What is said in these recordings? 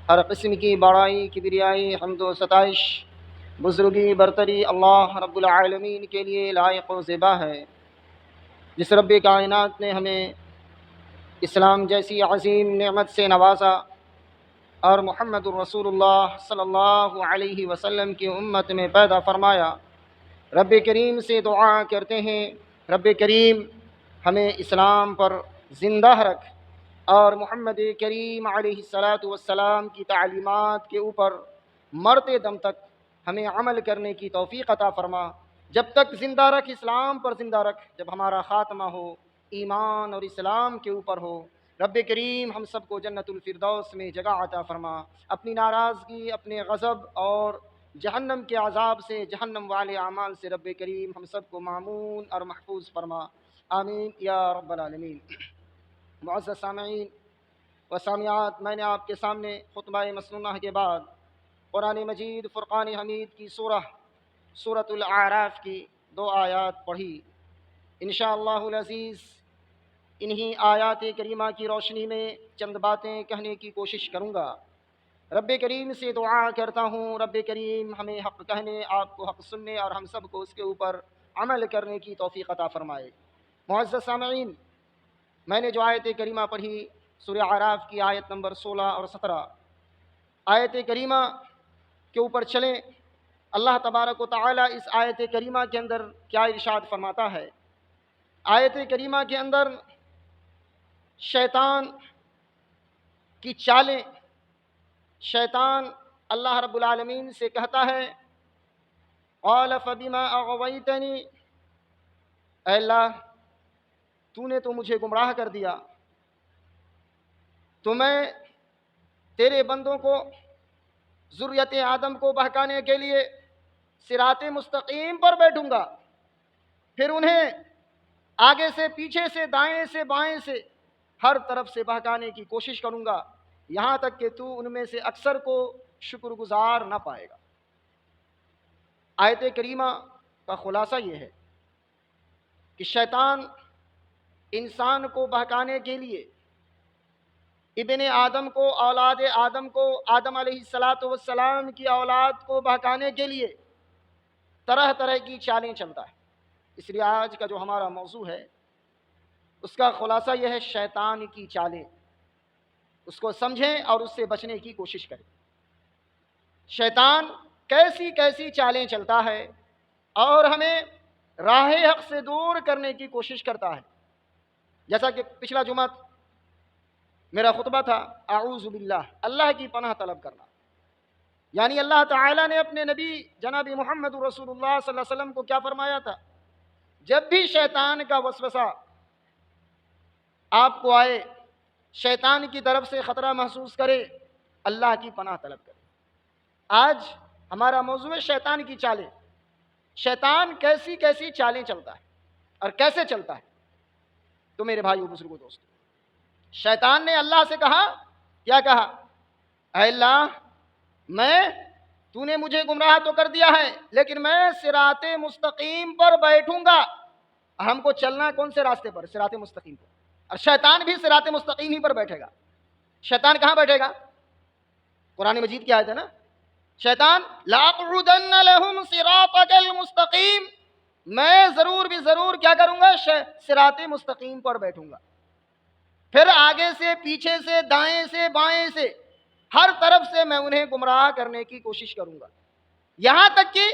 ہر قسم کی بڑائی کبریائی حمد و ستائش بزرگی برتری اللہ رب العالمین کے لیے لائق و زیبا ہے، جس رب کائنات نے ہمیں اسلام جیسی عظیم نعمت سے نوازا اور محمد الرسول اللہ صلی اللہ علیہ وسلم کی امت میں پیدا فرمایا۔ رب کریم سے دعا کرتے ہیں، رب کریم ہمیں اسلام پر زندہ رکھ اور محمد کریم علیہ الصلاۃ والسلام کی تعلیمات کے اوپر مرتے دم تک ہمیں عمل کرنے کی توفیق عطا فرما۔ جب تک زندہ رکھ، اسلام پر زندہ رکھ، جب ہمارا خاتمہ ہو ایمان اور اسلام کے اوپر ہو۔ رب کریم ہم سب کو جنت الفردوس میں جگہ عطا فرما۔ اپنی ناراضگی، اپنے غضب اور جہنم کے عذاب سے، جہنم والے اعمال سے رب کریم ہم سب کو معمون اور محفوظ فرما، آمین یا رب العالمین۔ معزز سامعین و سامعات، میں نے آپ کے سامنے خطبہ مسنونہ کے بعد قرآن مجید فرقان حمید کی سورۃ الاعراف کی 2 آیات پڑھی۔ انشاءاللہ العزیز انہی آیات کریمہ کی روشنی میں چند باتیں کہنے کی کوشش کروں گا۔ رب کریم سے دعا کرتا ہوں، رب کریم ہمیں حق کہنے، آپ کو حق سننے اور ہم سب کو اس کے اوپر عمل کرنے کی توفیق عطا فرمائے۔ معزز سامعین، میں نے جو آیت کریمہ پڑھی سورہ اعراف کی آیت نمبر 16 اور 17، آیت کریمہ کے اوپر چلیں۔ اللہ تبارک و تعالی اس آیت کریمہ کے اندر کیا ارشاد فرماتا ہے؟ آیت کریمہ کے اندر شیطان کی چالیں، شیطان اللہ رب العالمین سے کہتا ہے، قال فبما اغویتنی، اے اللہ تو نے تو مجھے گمراہ کر دیا، تو میں تیرے بندوں کو، ذریت آدم کو بہکانے کے لیے صراط مستقیم پر بیٹھوں گا، پھر انہیں آگے سے، پیچھے سے، دائیں سے، بائیں سے، ہر طرف سے بہکانے کی کوشش کروں گا، یہاں تک کہ تو ان میں سے اکثر کو شکر گزار نہ پائے گا۔ آیت کریمہ کا خلاصہ یہ ہے کہ شیطان انسان کو بہکانے کے لیے، ابن آدم کو، اولاد آدم کو، آدم علیہ السلام کی اولاد کو بہکانے کے لیے طرح طرح کی چالیں چلتا ہے۔ اس لیے آج کا جو ہمارا موضوع ہے اس کا خلاصہ یہ ہے، شیطان کی چالیں۔ اس کو سمجھیں اور اس سے بچنے کی کوشش کریں۔ شیطان کیسی کیسی چالیں چلتا ہے اور ہمیں راہ حق سے دور کرنے کی کوشش کرتا ہے۔ جیسا کہ پچھلا جمعہ میرا خطبہ تھا، اعوذ باللہ، اللہ کی پناہ طلب کرنا، یعنی اللہ تعالیٰ نے اپنے نبی جناب محمد رسول اللہ صلی اللہ علیہ وسلم کو کیا فرمایا تھا؟ جب بھی شیطان کا وسوسہ آپ کو آئے، شیطان کی طرف سے خطرہ محسوس کرے، اللہ کی پناہ طلب کرے۔ آج ہمارا موضوع ہے شیطان کی چالیں۔ شیطان کیسی کیسی چالیں چلتا ہے اور کیسے چلتا ہے؟ تو میرے بھائیو، بزرگوں، دوستو، شیطان نے اللہ سے کہا، کیا کہا؟ اے اللہ، تو نے مجھے گمراہ تو کر دیا ہے، لیکن میں صراط مستقیم پر بیٹھوں گا۔ ہم کو چلنا کون سے راستے پر؟ صراط مستقیم پر۔ اور شیطان بھی صراط مستقیم ہی پر بیٹھے گا۔ شیطان کہاں بیٹھے گا؟ قرآن مجید کی آیت ہے نا، شیطان لَأَقْعُدَنَّ لَهُمْ صِرَاطَكَ الْمُسْتَقِيمَ، میں ضرور بھی ضرور کیا کروں گا؟ صراط مستقیم پر بیٹھوں گا، پھر آگے سے، پیچھے سے، دائیں سے، بائیں سے، ہر طرف سے میں انہیں گمراہ کرنے کی کوشش کروں گا، یہاں تک کہ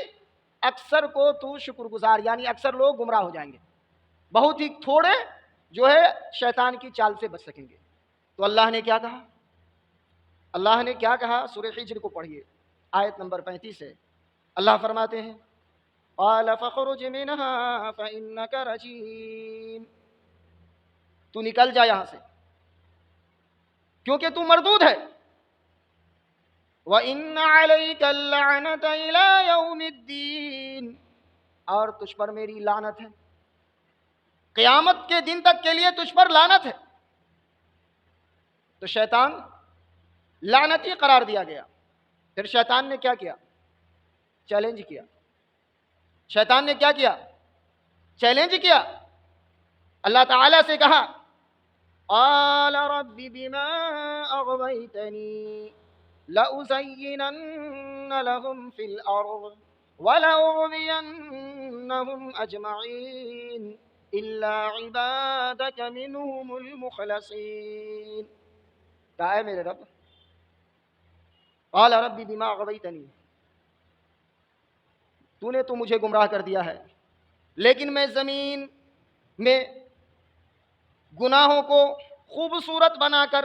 اکثر کو تو شکر گزار، یعنی اکثر لوگ گمراہ ہو جائیں گے، بہت ہی تھوڑے جو ہے شیطان کی چال سے بچ سکیں گے۔ تو اللہ نے کیا کہا؟ اللہ نے کیا کہا؟ سورہ حجر کو پڑھیے، آیت نمبر 35 ہے۔ اللہ فرماتے ہیں، قال فخرج منها فإنك رجيم، تو نکل جا یہاں سے کیونکہ تو مردود ہے، وَإِنَّ عَلَيْكَ اللَّعْنَةَ إِلَىٰ يَوْمِ الدِّينِ، اور تجھ پر میری لعنت ہے، قیامت کے دن تک کے لیے تجھ پر لعنت ہے۔ تو شیطان لعنتی قرار دیا گیا۔ پھر شیطان نے کیا کیا؟ چیلنج کیا۔ شیطان نے کیا کیا؟ چیلنج کیا۔ اللہ تعالیٰ سے کہا، قال رب بما اغویتنی لَأُزَيِّنَنَّ لَهُمْ فِي الْأَرْضِ وَلَأُغْوِيَنَّهُمْ أَجْمَعِينَ إِلَّا عِبَادَكَ مِنْهُمُ الْمُخْلَصِينَ۔ کہا اے میرے رب، قال رب بما غویتنی، تو نے تو مجھے گمراہ کر دیا ہے، لیکن میں زمین میں گناہوں کو خوبصورت بنا کر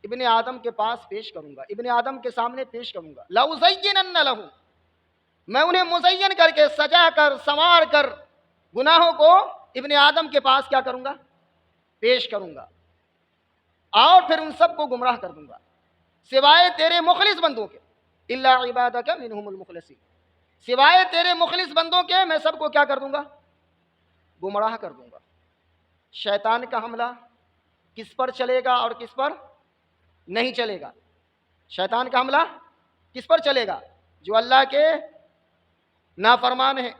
ابن آدم کے پاس پیش کروں گا، ابن آدم کے سامنے پیش کروں گا۔ لَأُزَيِّنَنَّ لَهُمْ، میں انہیں مزین کر کے، سجا کر، سنوار کر گناہوں کو ابن آدم کے پاس کیا کروں گا؟ پیش کروں گا، اور پھر ان سب کو گمراہ کر دوں گا سوائے تیرے مخلص بندوں کے۔ الا عبادک منہم المخلصین، سوائے تیرے مخلص بندوں کے میں سب کو کیا کر دوں گا؟ گمراہ کر دوں گا۔ شیطان کا حملہ کس پر چلے گا اور کس پر نہیں چلے گا؟ شیطان کا حملہ کس پر چلے گا؟ جو اللہ کے نافرمان ہیں،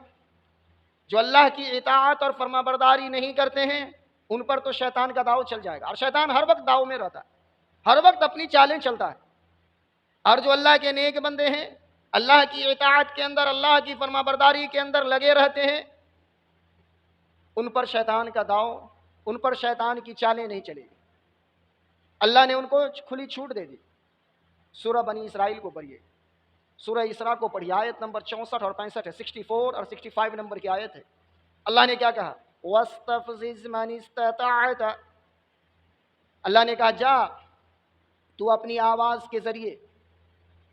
جو اللہ کی اطاعت اور فرما برداری نہیں کرتے ہیں، ان پر تو شیطان کا داؤ چل جائے گا، اور شیطان ہر وقت داؤ میں رہتا ہے، ہر وقت اپنی چالیں چلتا ہے۔ اور جو اللہ کے نیک بندے ہیں، اللہ کی اطاعت کے اندر، اللہ کی فرما برداری کے اندر لگے رہتے ہیں، ان پر شیطان کا داؤ، ان پر شیطان کی چالیں نہیں چلے گی۔ اللہ نے ان کو کھلی چھوٹ دے دی۔ سورہ بنی اسرائیل کو پڑھیے، سورہ اسراء کو پڑھیے، آیت نمبر 64 اور 65 ہے، 64 اور 65 نمبر کی آیت ہے۔ اللہ نے کیا کہا؟ وَاسْتَفْزِزْ مَنِ اسْتَطَعْتَ، اللہ نے کہا جا تو اپنی آواز کے ذریعے،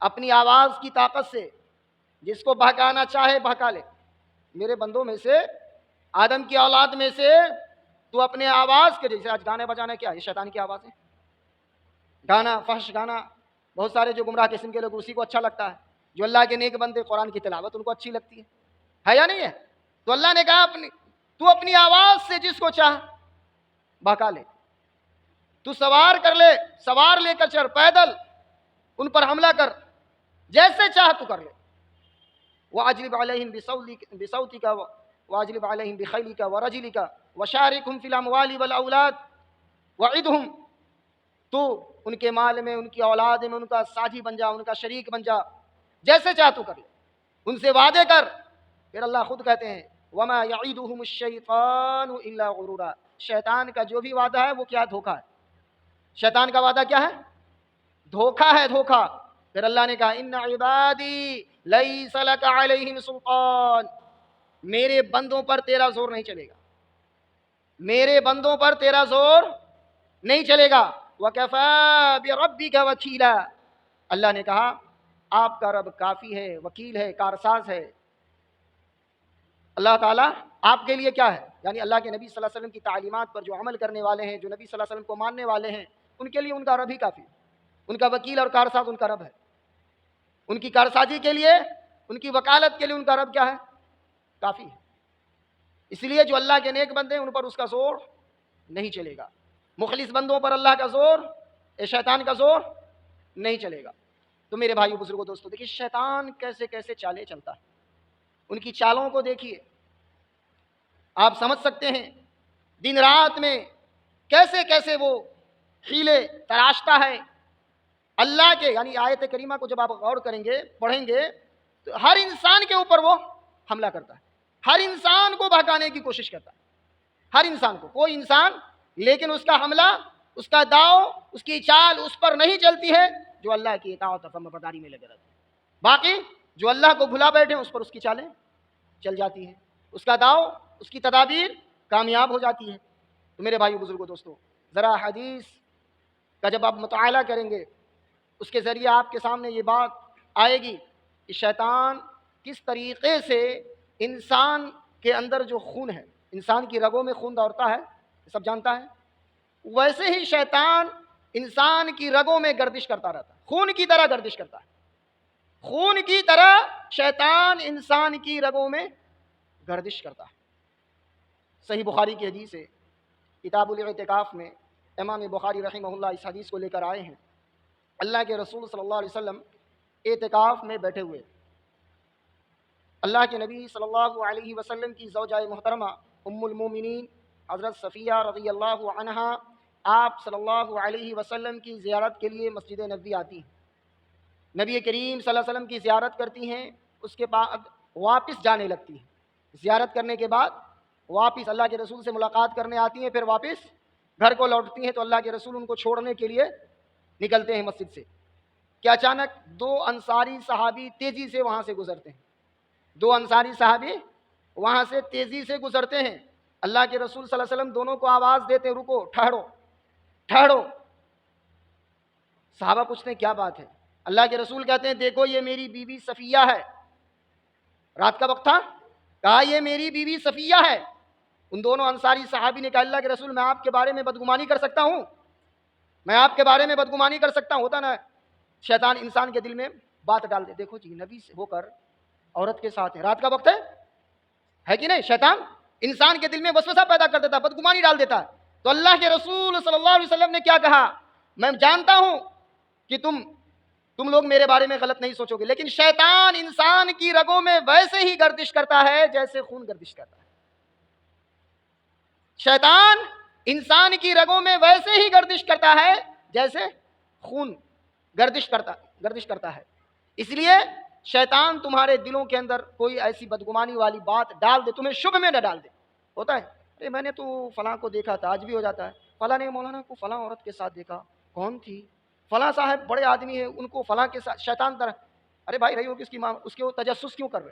اپنی آواز کی طاقت سے جس کو بہکانا چاہے بہکا لے۔ میرے بندوں میں سے، آدم کی اولاد میں سے، تو اپنے آواز کے، جیسے آج گانے بجانا کیا یہ شیطان کی آواز ہے، گانا، فحش گانا، بہت سارے جو گمراہ قسم کے لوگ اسی کو اچھا لگتا ہے، جو اللہ کے نیک بندے قرآن کی تلاوت ان کو اچھی لگتی ہے یا نہیں ہے؟ تو اللہ نے کہا تو اپنی آواز سے جس کو چاہ بہکا لے، تو سوار کر لے، سوار لے کر چل، پیدل ان پر حملہ کر، جیسے چاہ تو کر لے۔ وَأَجْلِبْ عَلَيْهِمْ بِصَوْتِكَ وَأَجْلِبْ عَلَيْهِمْ بِخَيْلِكَ وَرَجِلِكَ وَشَارِكْهُمْ فِي الْأَمْوَالِ وَالْأَوْلَادِ وَعِدْهُمْ، تو ان کے مال میں، ان کی اولاد میں ان کا ساتھی بن جا، ان کا شریک بن جا، جیسے چاہ تو کر لے، ان سے وعدے کر۔ پھر اللہ خود کہتے ہیں وَمَا يَعِدُهُمُ الشَّيْطَانُ إِلَّا غُرُورًا، شیطان کا جو بھی وعدہ ہے وہ کیا؟ دھوکہ ہے۔ شیطان کا وعدہ کیا ہے؟ دھوکہ ہے، دھوکہ۔ پھر اللہ نے کہا ان عبادی لیس لک علیہم سلطان، میرے بندوں پر تیرا زور نہیں چلے گا، میرے بندوں پر تیرا زور نہیں چلے گا۔ وَكَفَى بِرَبِّكَ وَكِيلًا، اللہ نے کہا آپ کا رب کافی ہے، وکیل ہے، کارساز ہے۔ اللہ تعالیٰ آپ کے لیے کیا ہے؟ یعنی اللہ کے نبی صلی اللہ علیہ وسلم کی تعلیمات پر جو عمل کرنے والے ہیں، جو نبی صلی اللہ علیہ وسلم کو ماننے والے ہیں، ان کے لیے ان کا رب ہی کافی ہے۔ ان کا وکیل اور کارساز ان کا رب ہے، ان کی کارسازی کے لیے، ان کی وکالت کے لیے ان کا رب کیا ہے؟ کافی ہے۔ اس لیے جو اللہ کے نیک بندے ہیں ان پر اس کا زور نہیں چلے گا، مخلص بندوں پر اللہ کا زور، شیطان کا زور نہیں چلے گا۔ تو میرے بھائیو، بزرگوں، دوستو، دیکھیے شیطان کیسے کیسے چالیں چلتا ہے، ان کی چالوں کو دیکھیے، آپ سمجھ سکتے ہیں دن رات میں کیسے کیسے وہ حیلے تراشتا ہے اللہ کے۔ یعنی آیت کریمہ کو جب آپ غور کریں گے، پڑھیں گے، تو ہر انسان کے اوپر وہ حملہ کرتا ہے، ہر انسان کو بہکانے کی کوشش کرتا ہے، ہر انسان کو، کوئی انسان، لیکن اس کا حملہ، اس کا داؤ، اس کی چال اس پر نہیں چلتی ہے جو اللہ کی اطاعت اور فرمانبرداری میں لگے رہتے ہیں۔ باقی جو اللہ کو بھلا بیٹھے اس پر اس کی چالیں چل جاتی ہیں، اس کا داؤ، اس کی تدابیر کامیاب ہو جاتی ہے۔ تو میرے بھائیو، بزرگوں، دوستو، ذرا حدیث کا جب آپ مطالعہ کریں گے، اس کے ذریعے آپ کے سامنے یہ بات آئے گی کہ شیطان کس طریقے سے انسان کے اندر جو خون ہے، انسان کی رگوں میں خون دوڑتا ہے، سب جانتا ہے، ویسے ہی شیطان انسان کی رگوں میں گردش کرتا رہتا ہے، خون کی طرح گردش کرتا ہے، خون کی طرح شیطان انسان کی رگوں میں گردش کرتا ہے۔ صحیح بخاری کی حدیث ہے، کتاب الاعتکاف میں امام بخاری رحمہ اللہ اس حدیث کو لے کر آئے ہیں۔ اللہ کے رسول صلی اللہ علیہ وسلم اعتکاف میں بیٹھے ہوئے، اللہ کے نبی صلی اللہ علیہ وسلم کی زوجہ محترمہ ام المومنین حضرت صفیہ رضی اللہ عنہا آپ صلی اللہ علیہ وسلم کی زیارت کے لیے مسجد نبوی آتی ہیں، نبی کریم صلی اللہ علیہ وسلم کی زیارت کرتی ہیں، اس کے بعد واپس جانے لگتی ہیں، زیارت کرنے کے بعد واپس اللہ کے رسول سے ملاقات کرنے آتی ہیں، پھر واپس گھر کو لوٹتی ہیں، تو اللہ کے رسول ان کو چھوڑنے کے لیے نکلتے ہیں مسجد سے کہ اچانک دو انصاری صحابی تیزی سے وہاں سے گزرتے ہیں، دو انصاری صحابی وہاں سے تیزی سے گزرتے ہیں، اللہ کے رسول صلی اللہ علیہ وسلم دونوں کو آواز دیتے رکو، ٹھہرو ٹھہرو، صحابہ پوچھتے ہیں کیا بات ہے؟ اللہ کے رسول کہتے ہیں دیکھو یہ میری بیوی صفیہ ہے، رات کا وقت تھا، کہا یہ میری بیوی صفیہ ہے۔ ان دونوں انصاری صحابی نے کہا اللہ کے رسول میں آپ کے بارے میں بدگمانی کر سکتا ہوں، میں آپ کے بارے میں بدگمانی کر سکتا ہوں؟ ہوتا نا شیطان انسان کے دل میں بات ڈال دے، دیکھو جی نبی سے ہو کر عورت کے ساتھ ہے، رات کا وقت ہے کہ نہیں؟ شیطان انسان کے دل میں وسوسہ پیدا کر دیتا ہے، بدگمانی ڈال دیتا ہے۔ تو اللہ کے رسول صلی اللہ علیہ وسلم نے کیا کہا؟ میں جانتا ہوں کہ تم لوگ میرے بارے میں غلط نہیں سوچو گے، لیکن شیطان انسان کی رگوں میں ویسے ہی گردش کرتا ہے جیسے خون گردش کرتا ہے۔ شیطان انسان کی رگوں میں ویسے ہی گردش کرتا ہے جیسے خون گردش کرتا ہے۔ اس لیے شیطان تمہارے دلوں کے اندر کوئی ایسی بدگمانی والی بات ڈال دے، تمہیں شبہ میں نہ ڈال دے۔ ہوتا ہے ارے میں نے تو فلاں کو دیکھا تھا، آج بھی ہو جاتا ہے فلاں نے مولانا کو فلاں عورت کے ساتھ دیکھا، کون تھی؟ فلاں صاحب بڑے آدمی ہیں، ان کو فلاں کے ساتھ، شیطان طرح، ارے بھائی رہی ہو کس کی ماں، اس کے وہ تجسس کیوں کر رہے؟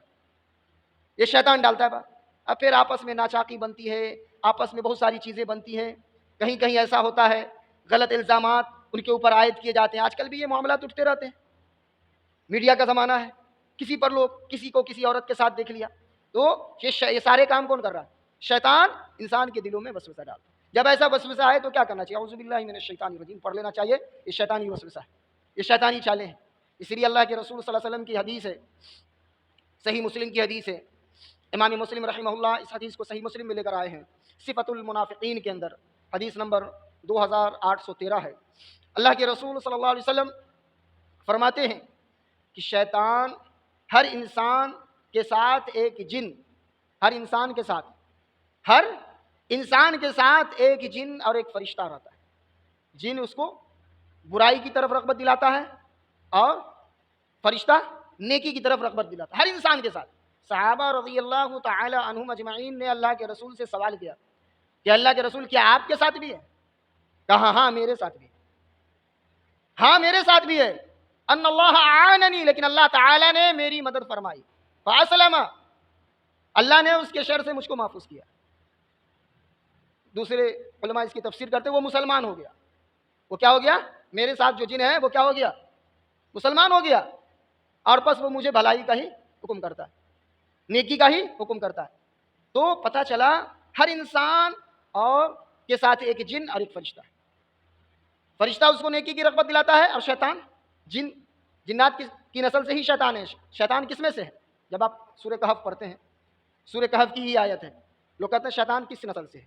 یہ شیطان ڈالتا ہے بات۔ اب پھر آپس میں ناچاقی بنتی ہے، آپس میں بہت ساری چیزیں بنتی ہیں، کہیں کہیں ایسا ہوتا ہے غلط الزامات ان کے اوپر عائد کیے جاتے ہیں۔ آج کل بھی یہ معاملات اٹھتے رہتے ہیں، میڈیا کا زمانہ ہے، کسی پر لوگ کسی کو کسی عورت کے ساتھ دیکھ لیا، تو یہ سارے کام کون کر رہا ہے؟ شیطان انسان کے دلوں میں وسوسہ ڈالتا ہے۔ جب ایسا وسوسہ آئے تو کیا کرنا چاہیے؟ اعوذ باللہ من الشیطان الرجیم پڑھ لینا چاہیے، یہ شیطانی وسوسہ ہے، یہ شیطانی چالیں ہیں۔ اس لیے اللہ کے رسول صلی اللہ علیہ وسلم کی حدیث ہے، صحیح مسلم کی حدیث ہے، امام مسلم رحمہ اللہ اس حدیث کو صحیح مسلم میں لے کر آئے ہیں، صفۃ المنافقین کے اندر حدیث نمبر 2813 ہے۔ اللہ کے رسول صلی اللہ علیہ وسلم فرماتے ہیں کہ شیطان ہر انسان کے ساتھ ایک جن، ہر انسان کے ساتھ ایک جن اور ایک فرشتہ رہتا ہے۔ جن اس کو برائی کی طرف رغبت دلاتا ہے اور فرشتہ نیکی کی طرف رغبت دلاتا ہے، ہر انسان کے ساتھ۔ صحابہ رضی اللہ تعالی عنہم اجمعین نے اللہ کے رسول سے سوال کیا کہ اللہ کے رسول کیا آپ کے ساتھ بھی ہے؟ کہا ہاں میرے ساتھ بھی ہے، ہاں میرے ساتھ بھی ہے۔ ان اللہ اعاننی، لیکن اللہ تعالی نے میری مدد فرمائی، فاسلم، اللہ نے اس کے شر سے مجھ کو محفوظ کیا۔ دوسرے علماء اس کی تفسیر کرتے وہ مسلمان ہو گیا، وہ کیا ہو گیا؟ میرے ساتھ جو جن ہے وہ کیا ہو گیا؟ مسلمان ہو گیا، اور پس وہ مجھے بھلائی کا ہی حکم کرتا ہے، نیکی کا ہی حکم کرتا ہے۔ تو پتہ چلا ہر انسان اور کے ساتھ ایک جن اور ایک فرشتہ ہے۔ فرشتہ اس کو نیکی کی رغبت دلاتا ہے، اور شیطان جنات کی نسل سے ہی شیطان ہے۔ شیطان کس میں سے ہے؟ جب آپ سورہ کہف پڑھتے ہیں، سورہ کہف کی ہی آیت ہے، لوگ کہتے ہیں شیطان کس نسل سے ہے؟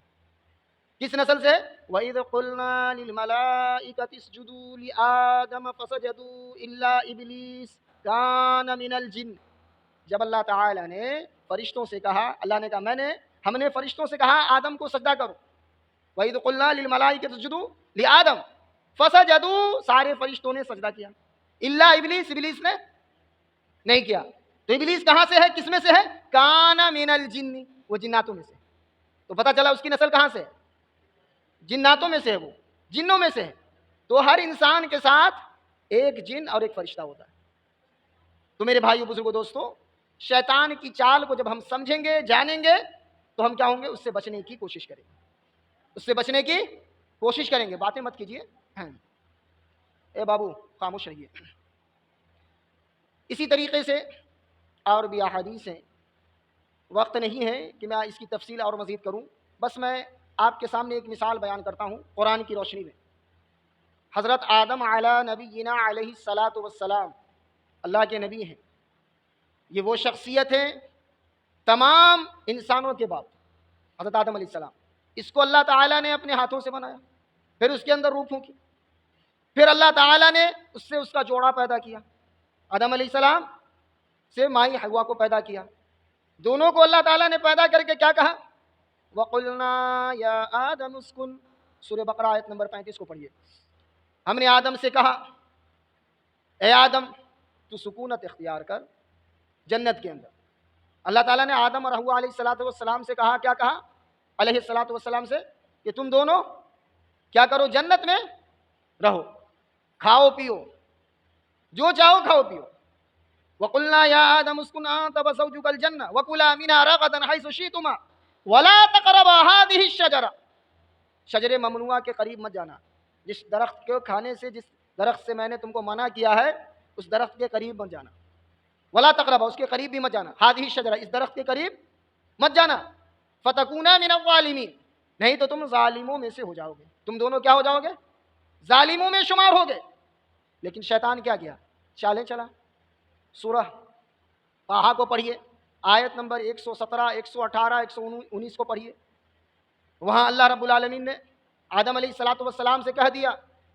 کس نسل سے؟ وَإِذْ قُلْنَا لِلْمَلَائِكَةِ اسْجُدُوا لِآدَمَ فَسَجَدُوا إِلَّا إِبْلِيسَ كَانَ مِنَ الْجِنِّ، جب اللہ تعالی نے فرشتوں سے کہا، اللہ نے کہا ہم نے فرشتوں سے کہا آدم کو سجدہ کرو، وَإِذْ قُلْنَا لِلْمَلَائِكَةِ اسْجُدُوا لِآدَمَ فَسَجَدُوا، سارے فرشتوں نے سجدہ کیا، الا ابلیس، ابلیس نے نہیں کیا۔ تو ابلیس کہاں سے ہے؟ کس میں سے ہے؟ کان من الجن، وہ جناتوں میں سے۔ تو پتہ چلا اس کی نسل کہاں سے ہے؟ جناتوں میں سے ہے، وہ جنوں میں سے ہے۔ تو ہر انسان کے ساتھ ایک جن اور ایک فرشتہ ہوتا ہے۔ تو میرے بھائیو بزرگوں دوستو، شیطان کی چال کو جب ہم سمجھیں گے جانیں گے تو ہم کیا ہوں گے؟ اس سے بچنے کی کوشش کریں گے، اس سے بچنے کی کوشش کریں گے۔ باتیں مت کیجیے، اے بابو خاموش رہیے۔ اسی طریقے سے اور بھی احادیث ہیں، وقت نہیں ہے کہ میں اس کی تفصیل اور مزید کروں، بس میں آپ کے سامنے ایک مثال بیان کرتا ہوں قرآن کی روشنی میں۔ حضرت آدم علی نبینا علیہ الصلاۃ والسلام اللہ کے نبی ہیں، یہ وہ شخصیت ہیں تمام انسانوں کے باپ، حضرت آدم علیہ السلام۔ اس کو اللہ تعالیٰ نے اپنے ہاتھوں سے بنایا، پھر اس کے اندر روح پھونکی، پھر اللہ تعالیٰ نے اس سے اس کا جوڑا پیدا کیا، آدم علیہ السلام سے مائی حوا کو پیدا کیا۔ دونوں کو اللہ تعالیٰ نے پیدا کر کے کیا کہا؟ وَقُلْنَا يَا آدَمُ اسْكُنْ سورہ بقرہ آیت نمبر 35 کو پڑھیے. ہم نے آدم سے کہا اے آدم تو سکونت اختیار کر جنت کے اندر. اللہ تعالیٰ نے آدم اور حوا علیہ السلام سے کہا, کیا کہا علیہ السلام سے, کہ تم دونوں کیا کرو, جنت میں رہو, کھاؤ پیو, جو چاہو کھاؤ پیو. وَقُلْنَا يَا آدَمُ اسْكُنْ أَنْتَ وَزَوْجُكَ الْجَنَّةَ وَكُلَا مِنْهَا رَغَدًا حَيْثُ شِئْتُمَا وَلَا تَقْرَبَا هَٰذِهِ الشَّجَرَةَ. شجر ممنوعہ کے قریب مت جانا, جس درخت کو کھانے سے, جس درخت سے میں نے تم کو منع کیا ہے اس درخت کے قریب مت جانا. ولا تقربا, اس کے قریب بھی مت جانا. هذه الشجرة, اس درخت کے قریب مت جانا. فتکونا من الظالمین, نہیں تو تم ظالموں میں سے ہو جاؤ گے. تم دونوں کیا ہو جاؤ گے, ظالموں میں شمار ہو گئے. لیکن شیطان کیا کیا, چالیں چلا. سورہ طٰہٰ کو پڑھیے, آیت نمبر 117, 118, 119 کو پڑھیے. وہاں اللہ رب العالمین نے آدم علیہ السلام سے کہہ دیا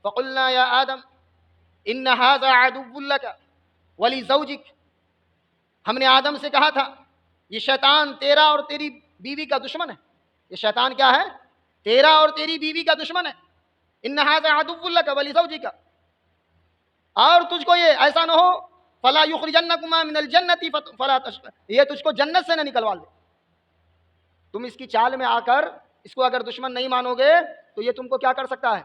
فَقُلْنَا يَا آدَمْ إِنَّ هَٰذَا عَدُوٌّ لَكَ وَلِزَوْجِكَ. ہم نے آدم سے کہا تھا یہ شیطان تیرا اور تیری بیوی کا دشمن ہے. یہ شیطان کیا ہے, تیرا اور تیری بیوی کا دشمن ہے. إِنَّ هَٰذَا عَدُوٌّ لَكَ وَلِزَوْجِكَ, اور تجھ کو یہ ایسا نہ ہو فَلَا يُخْرِجَنَّكُمَا مِنَ الْجَنَّةِ فَلَا تَشْقَىٰ, یہ تجھ کو جنت سے نہ نکلوا دے. تم اس کی چال میں آ کر اس کو اگر دشمن نہیں مانو گے تو یہ تم کو کیا کر سکتا ہے,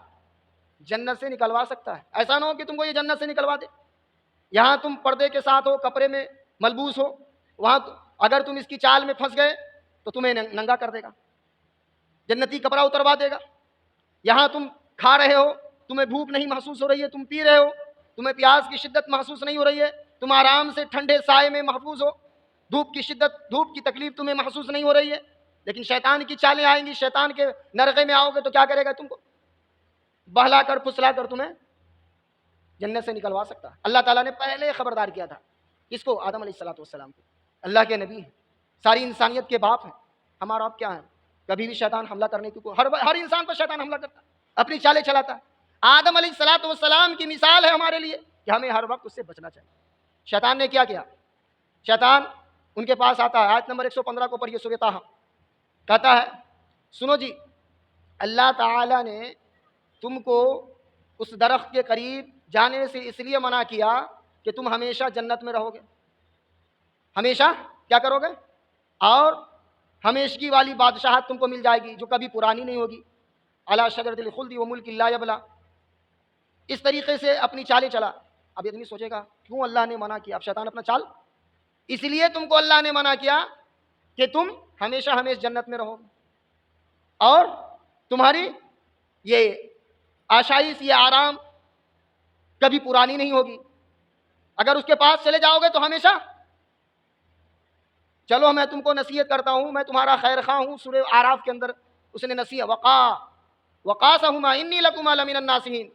جنت سے نکلوا سکتا ہے. ایسا نہ ہو کہ تم کو یہ جنت سے نکلوا دے. یہاں تم پردے کے ساتھ ہو, کپڑے میں ملبوس ہو, وہاں اگر تم اس کی چال میں پھنس گئے تو تمہیں ننگا کر دے گا, جنتی کپڑا اتروا دے گا. یہاں تم کھا رہے ہو, تمہیں بھوک نہیں محسوس ہو رہی ہے, تم پی رہے ہو, تمہیں پیاس کی شدت محسوس نہیں ہو رہی ہے, تم آرام سے ٹھنڈے سائے میں محفوظ ہو, دھوپ کی شدت, دھوپ کی تکلیف تمہیں محسوس نہیں ہو رہی ہے. لیکن شیطان کی چالیں آئیں گی, شیطان کے نرغے میں آؤ گے تو کیا کرے گا, تم کو بہلا کر پھسلا کر تمہیں جنت سے نکلوا سکتا ہے. اللہ تعالیٰ نے پہلے خبردار کیا تھا کس کو, آدم علیہ السلام کو. اللہ کے نبی ہیں, ساری انسانیت کے باپ ہیں. ہمارا آپ کیا ہے, کبھی بھی شیطان حملہ کرنے کی, ہر انسان پر شیطان حملہ کرتا ہے, اپنی چالیں چلاتا ہے. آدم علیہ السلام کی مثال ہے ہمارے لیے کہ ہمیں ہر وقت اس سے بچنا چاہیے. شیطان نے کیا کیا, شیطان ان کے پاس آتا ہے, آیت نمبر 115 کو پڑھیے سورہ طٰہٰ. کہتا ہے سنو جی, اللہ تعالیٰ نے تم کو اس درخت کے قریب جانے سے اس لیے منع کیا کہ تم ہمیشہ جنت میں رہو گے, ہمیشہ کیا کرو گے, اور ہمیشگی والی بادشاہت تم کو مل جائے گی جو کبھی پرانی نہیں ہوگی. علی شجرۃ الخلد وملک لا یبلی. اس طریقے سے اپنی چالیں چلا. اب آدمی سوچے گا کیوں اللہ نے منع کیا, اب شیطان اپنا چال, اس لیے تم کو اللہ نے منع کیا کہ تم ہمیشہ جنت میں رہو اور تمہاری یہ آشائش, یہ آرام کبھی پرانی نہیں ہوگی. اگر اس کے پاس چلے جاؤ گے تو ہمیشہ, چلو میں تم کو نصیحت کرتا ہوں, میں تمہارا خیر خواہ ہوں. سورہ اعراف کے اندر اس نے نصیحت وقاسمہ انی لکما لمن الناصحین,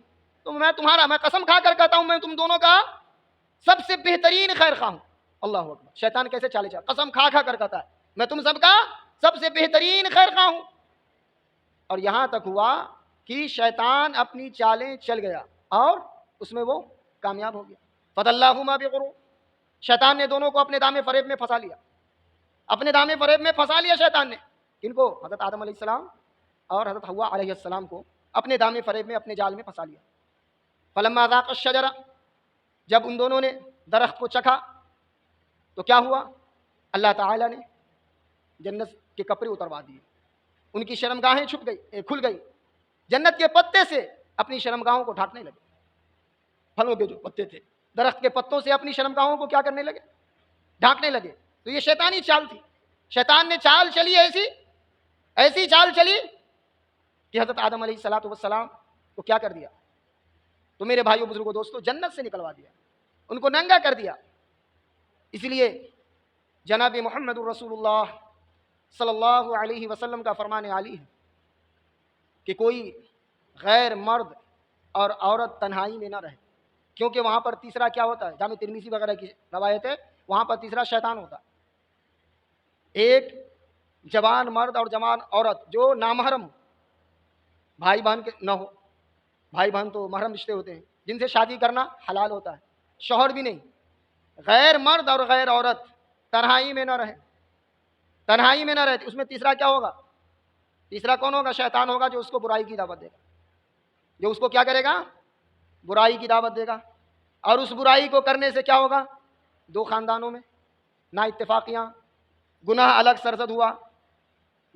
تو میں قسم کھا کر کہتا ہوں میں تم دونوں کا سب سے بہترین خیر خواہ ہوں. اللہ اکبر, شیطان کیسے چالے چلا, قسم کھا کھا کر کہتا ہے میں تم سب کا سب سے بہترین خیر خواہ ہوں. اور یہاں تک ہوا کہ شیطان اپنی چالیں چل گیا اور اس میں وہ کامیاب ہو گیا. فَدَلَّاهُمَا بِغُرُورٍ, شیطان نے دونوں کو اپنے دامے فریب میں پھنسا لیا, اپنے دامے فریب میں پھنسا لیا شیطان نے. کن کو, حضرت آدم علیہ السلام اور حضرت حوا علیہ السلام کو اپنے دامے فریب میں, اپنے جال میں پھنسا لیا. فَلَمَّا ذَاقَا الشَّجَرَ, جب ان دونوں نے درخت کو چکھا تو کیا ہوا, اللہ تعالیٰ نے جنت کے کپڑے اتروا دیے, ان کی شرمگاہیں کھل گئی. جنت کے پتے سے اپنی شرمگاہوں کو ڈھانکنے لگے. پھلوں کے جو پتے تھے درخت کے پتوں سے اپنی شرمگاہوں کو کیا کرنے لگے, ڈھانکنے لگے. تو یہ شیطانی چال تھی. شیطان نے چال چلی, ایسی چال چلی کہ حضرت آدم علیہ السلام کو کیا کر دیا, تو میرے بھائیوں بزرگوں دوستوں, جنت سے نکلوا دیا, ان کو ننگا کر دیا. اس لیے جناب محمد الرسول اللہ صلی اللہ علیہ وسلم کا فرمان عالی ہے کہ کوئی غیر مرد اور عورت تنہائی میں نہ رہے, کیونکہ وہاں پر تیسرا کیا ہوتا ہے, جامع ترمذی وغیرہ کی روایت ہے, وہاں پر تیسرا شیطان ہوتا. ایک جوان مرد اور جوان عورت جو نامحرم ہو, بھائی بہن کے نہ ہو, بھائی بہن تو محرم رشتے ہوتے ہیں جن سے شادی کرنا حلال ہوتا ہے, شوہر بھی نہیں. غیر مرد اور غیر عورت تنہائی میں نہ رہے, تنہائی میں نہ رہتے. اس میں تیسرا کیا ہوگا, تیسرا کون ہوگا؟ شیطان ہوگا، جو اس کو برائی کی دعوت دے گا، جو اس کو کیا کرے گا؟ برائی کی دعوت دے گا. اور اس برائی کو کرنے سے کیا ہوگا؟ دو خاندانوں میں نا اتفاقیاں، گناہ الگ سرزد ہوا،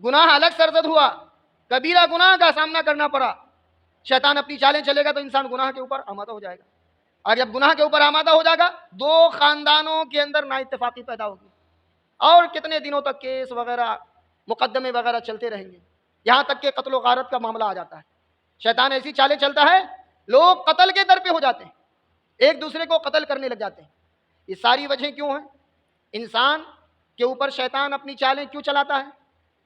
گناہ الگ سرزد ہوا، کبیرہ گناہ کا سامنا کرنا پڑا. شیطان اپنی چالیں چلے گا تو انسان گناہ کے اوپر آمادہ ہو جائے گا، اور جب گناہ کے اوپر آمادہ ہو جائے گا دو خاندانوں کے اندر نا اتفاقی پیدا ہوگی، اور کتنے دنوں تک کیس وغیرہ مقدمے وغیرہ چلتے رہیں گے، یہاں تک کہ قتل و غارت کا معاملہ آ جاتا ہے. شیطان ایسی چالیں چلتا ہے، لوگ قتل کے در پہ ہو جاتے ہیں، ایک دوسرے کو قتل کرنے لگ جاتے ہیں. یہ ساری وجہیں کیوں ہیں؟ انسان کے اوپر شیطان اپنی چالیں کیوں چلاتا ہے؟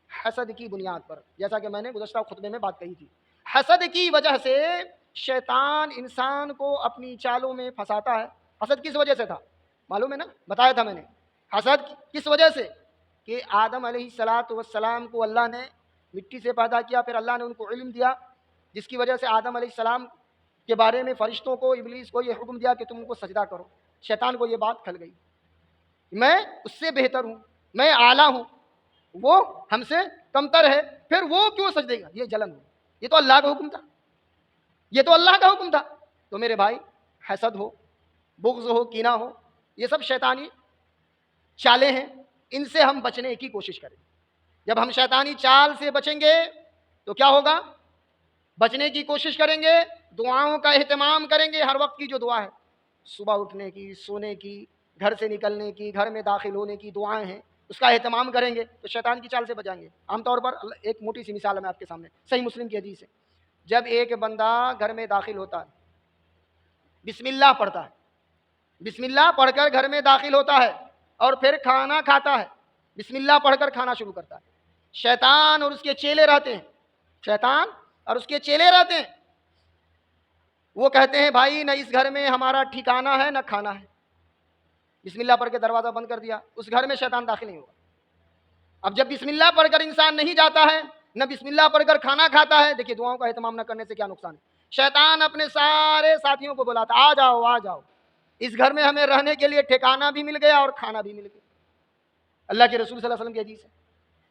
حسد کی بنیاد پر، جیسا کہ میں نے گزشتہ خطبے میں بات کہی تھی. حسد کی وجہ سے شیطان انسان کو اپنی چالوں میں پھنساتا ہے. حسد کس وجہ سے تھا؟ معلوم ہے نا، بتایا تھا میں نے. حسد کس وجہ سے؟ کہ آدم علیہ السلام کو اللہ نے مٹی سے پیدا کیا، پھر اللہ نے ان کو علم دیا، جس کی وجہ سے آدم علیہ السلام کے بارے میں فرشتوں کو، ابلیس کو یہ حکم دیا کہ تم ان کو سجدہ کرو. شیطان کو یہ بات کھل گئی، میں اس سے بہتر ہوں، میں اعلیٰ ہوں، وہ ہم سے کمتر ہے، پھر وہ کیوں سجدے گا؟ یہ جلن ہو، یہ تو اللہ کا حکم تھا، یہ تو اللہ کا حکم تھا. تو میرے بھائی، حسد ہو، بغض ہو، کینہ ہو، یہ سب شیطانی چالیں ہیں، ان سے ہم بچنے کی کوشش کریں. جب ہم شیطانی چال سے بچیں گے تو کیا ہوگا؟ بچنے کی کوشش کریں گے، دعاؤں کا اہتمام کریں گے. ہر وقت کی جو دعا ہے، صبح اٹھنے کی، سونے کی، گھر سے نکلنے کی، گھر میں داخل ہونے کی دعائیں ہیں، اس کا اہتمام کریں گے تو شیطان کی چال سے بچائیں گے. عام طور پر ایک موٹی سی مثال ہے میں آپ کے سامنے، صحیح مسلم کی حدیث ہے. جب ایک بندہ گھر میں داخل ہوتا ہے، بسم اللہ پڑھتا ہے، بسم اللہ پڑھ کر گھر میں داخل ہوتا ہے، اور پھر کھانا کھاتا ہے، بسم اللہ پڑھ کر کھانا شروع کرتا ہے. شیطان اور اس کے چیلے رہتے ہیں، شیطان اور اس کے چیلے رہتے ہیں، وہ کہتے ہیں بھائی نہ اس گھر میں ہمارا ٹھکانہ ہے نہ کھانا ہے. بسم اللہ پڑھ کے دروازہ بند کر دیا، اس گھر میں شیطان داخل نہیں ہوگا. اب جب بسم اللہ پڑھ کر انسان نہیں جاتا ہے، نہ بسم اللہ پڑھ کر کھانا کھاتا ہے، دیکھیے دعاؤں کا اہتمام نہ کرنے سے کیا نقصان ہے. شیطان اپنے سارے ساتھیوں کو بلاتا، آ جاؤ آ جاؤ، اس گھر میں ہمیں رہنے کے لیے ٹھکانہ بھی مل گیا اور کھانا بھی مل گیا. اللہ کے رسول صلی اللہ علیہ وسلم کی حدیث ہے.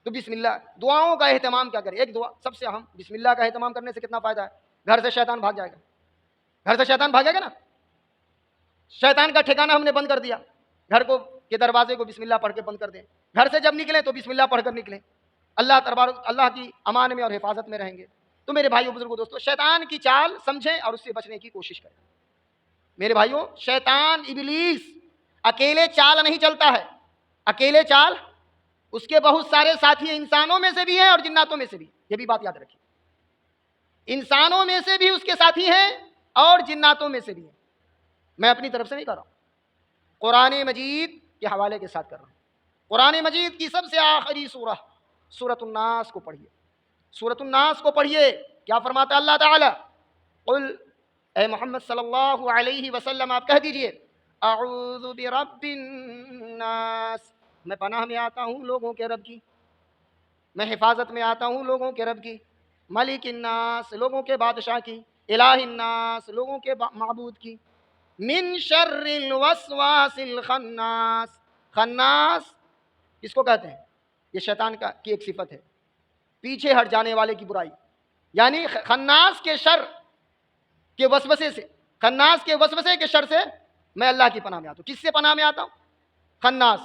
تو بسم اللہ، دعاؤں کا اہتمام کیا کریں؟ ایک دعا سب سے اہم، بسم اللہ کا اہتمام کرنے سے کتنا فائدہ ہے؟ گھر سے شیطان بھاگ جائے گا، گھر سے شیطان بھاگے گا نا. شیطان کا ٹھکانہ ہم نے بند کر دیا، گھر کو کے دروازے کو بسم اللہ پڑھ کے بند کر دیں. گھر سے جب نکلیں تو بسم اللہ پڑھ کر نکلیں، اللہ کی امان میں اور حفاظت میں رہیں گے. تو میرے بھائیوں بزرگوں دوستو، شیطان کی چال سمجھیں اور اس سے بچنے کی کوشش کریں. میرے بھائیوں، شیطان ابلیس اکیلے چال نہیں چلتا ہے، اکیلے چال اس کے بہت سارے ساتھی ہیں، انسانوں میں سے بھی ہیں اور جناتوں میں سے بھی. یہ بھی بات یاد رکھیے، انسانوں میں سے بھی اس کے ساتھی ہیں اور جناتوں میں سے بھی ہیں. میں اپنی طرف سے نہیں کر رہا ہوں، قرآن مجید کے حوالے کے ساتھ کر رہا ہوں. قرآن مجید کی سب سے آخری سورہ سورۃ الناس کو پڑھیے، سورۃ الناس کو پڑھیے. کیا فرماتا ہے اللہ تعالی؟ قل، اے محمد صلی اللہ علیہ وسلم آپ کہہ دیجئے، اعوذ برب الناس، میں پناہ میں آتا ہوں لوگوں کے رب کی، میں حفاظت میں آتا ہوں لوگوں کے رب کی، ملک الناس، لوگوں کے بادشاہ کی، الہ الناس، لوگوں کے معبود کی، من شر الوسواس الخناس. خناس کس کو کہتے ہیں؟ یہ شیطان کی ایک صفت ہے، پیچھے ہٹ جانے والے کی برائی. یعنی خناس کے شر کے وسوسے سے، خناس کے وسوسے کے شر سے میں اللہ کی پناہ میں آتا ہوں. کس سے پناہ میں آتا ہوں؟ خناس.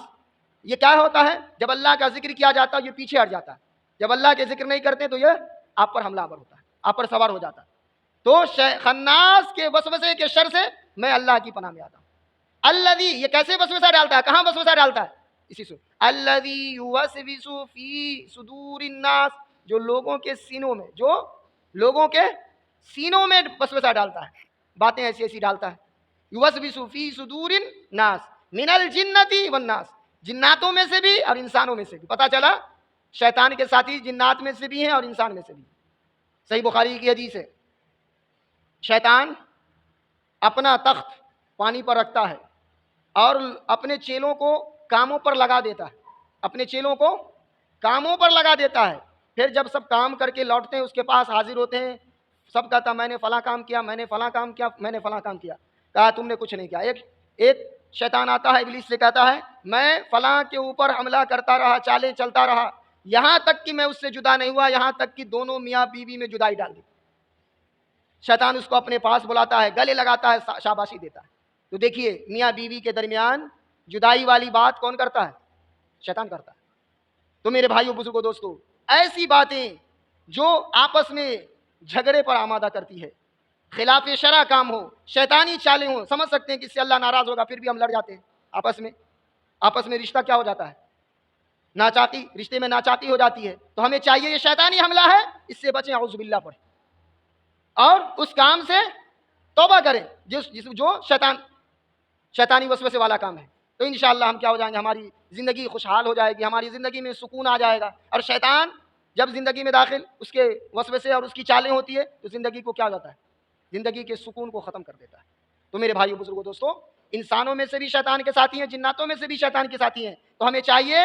یہ کیا ہوتا ہے؟ جب اللہ کا ذکر کیا جاتا ہے یہ پیچھے ہٹ جاتا ہے، جب اللہ کے ذکر نہیں کرتے تو یہ آپ پر حملہ آور ہوتا ہے، آپ پر سوار ہو جاتا ہے. تو خناس کے وسوسے کے شر سے میں اللہ کی پناہ میں آتا ہوں. الذی، یہ کیسے وسوسہ ڈالتا ہے؟ کہاں وسوسہ ڈالتا ہے؟ اسی سے الذی یوسوس فی صدور الناس، جو لوگوں کے سینوں میں، جو لوگوں کے سینوں میں وسوسہ ڈالتا ہے، باتیں ایسی ایسی ڈالتا ہے. یوسوس فی صدور الناس من الجنۃ والناس، جناتوں میں سے بھی اور انسانوں میں سے بھی. پتہ چلا شیطان کے ساتھی جنات میں سے بھی ہیں اور انسان میں سے بھی. صحیح بخاری کی حدیث ہے، شیطان اپنا تخت پانی پر رکھتا ہے اور اپنے چیلوں کو کاموں پر لگا دیتا ہے، اپنے چیلوں کو کاموں پر لگا دیتا ہے. پھر جب سب کام کر کے لوٹتے ہیں اس کے پاس حاضر ہوتے ہیں، سب کہتا میں نے فلاں کام کیا، میں نے فلاں کام کیا، میں نے فلاں کام کیا. کہا تم نے کچھ نہیں کیا. ایک شیطان آتا ہے ابلیس سے کہتا ہے میں فلاں کے اوپر حملہ کرتا رہا، چالیں چلتا رہا، یہاں تک کہ میں اس سے جدا نہیں ہوا، یہاں تک کہ دونوں میاں بیوی میں جدائی ڈال دی۔ شیطان اس کو اپنے پاس بلاتا ہے، گلے لگاتا ہے، شاباشی دیتا ہے۔ تو دیکھیے میاں بیوی کے درمیان جدائی والی بات کون کرتا ہے؟ شیطان کرتا ہے۔ تو میرے بھائیوں بزرگوں دوستو، ایسی باتیں جو آپس میں جھگڑے پر آمادہ کرتی ہے، خلاف شرع کام ہو، شیطانی چالیں ہوں، سمجھ سکتے ہیں کہ اس سے اللہ ناراض ہوگا، پھر بھی ہم لڑ جاتے ہیں آپس میں رشتہ کیا ہو جاتا ہے؟ ناچاتی، رشتے میں ناچاتی ہو جاتی ہے۔ تو ہمیں چاہیے یہ شیطانی حملہ ہے، اس سے بچیں، اعوذ باللہ پڑھیں، اور اس کام سے توبہ کریں جو شیطانی وسوسے والا کام ہے۔ تو انشاءاللہ ہم کیا ہو جائیں گے، ہماری زندگی خوشحال ہو جائے گی، ہماری زندگی میں سکون آ جائے گا۔ اور شیطان جب زندگی میں داخل، اس کے وسوسے اور اس کی چالیں ہوتی ہے، تو زندگی کو کیا جاتا ہے؟ زندگی کے سکون کو ختم کر دیتا ہے۔ تو میرے بھائیو بزرگوں دوستو، انسانوں میں سے بھی شیطان کے ساتھی ہیں، جناتوں میں سے بھی شیطان کے ساتھی ہیں۔ تو ہمیں چاہیے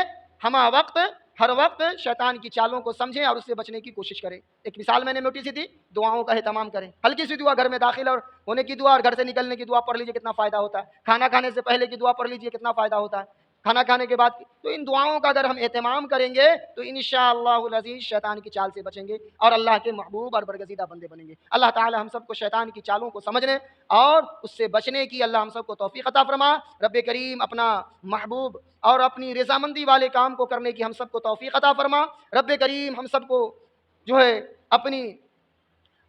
ہر وقت شیطان کی چالوں کو سمجھیں اور اس سے بچنے کی کوشش کریں۔ ایک مثال میں نے نوٹی سی تھی، دعاؤں کا اہتمام کریں۔ ہلکی سی دعا، گھر میں داخل اور ہونے کی دعا اور گھر سے نکلنے کی دعا پڑھ لیجیے، کتنا فائدہ ہوتا ہے۔ کھانا کھانے سے پہلے کی دعا پڑھ لیجیے، کتنا فائدہ ہوتا ہے۔ کھانا کھانے کے بعد تو ان دعاؤں کا اگر ہم اہتمام کریں گے تو انشاءاللہ العزیز شیطان کی چال سے بچیں گے اور اللہ کے محبوب اور برگزیدہ بندے بنیں گے۔ اللہ تعالی ہم سب کو شیطان کی چالوں کو سمجھنے اور اس سے بچنے کی اللہ ہم سب کو توفیق عطا فرما۔ رب کریم اپنا محبوب اور اپنی رضامندی والے کام کو کرنے کی ہم سب کو توفیق عطا فرما۔ رب کریم ہم سب کو جو ہے اپنی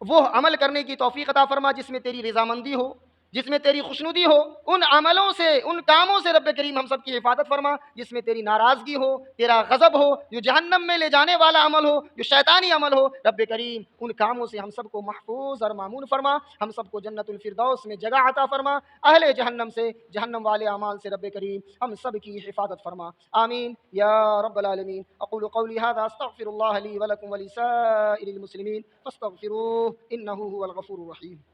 وہ عمل کرنے کی توفیق عطا فرما جس میں تیری رضامندی ہو، جس میں تیری خوشنودی ہو۔ ان عملوں سے، ان کاموں سے رب کریم ہم سب کی حفاظت فرما جس میں تیری ناراضگی ہو، تیرا غضب ہو، جو جہنم میں لے جانے والا عمل ہو، جو شیطانی عمل ہو۔ رب کریم ان کاموں سے ہم سب کو محفوظ اور مامون فرما، ہم سب کو جنت الفردوس میں جگہ عطا فرما، اہل جہنم سے، جہنم والے اعمال سے رب کریم ہم سب کی حفاظت فرما، آمین یا رب العالمین۔ اقول قولی هذا استغفر الله لي ولكم ولسائر المسلمين فاستغفروه انه هو الغفور الرحيم۔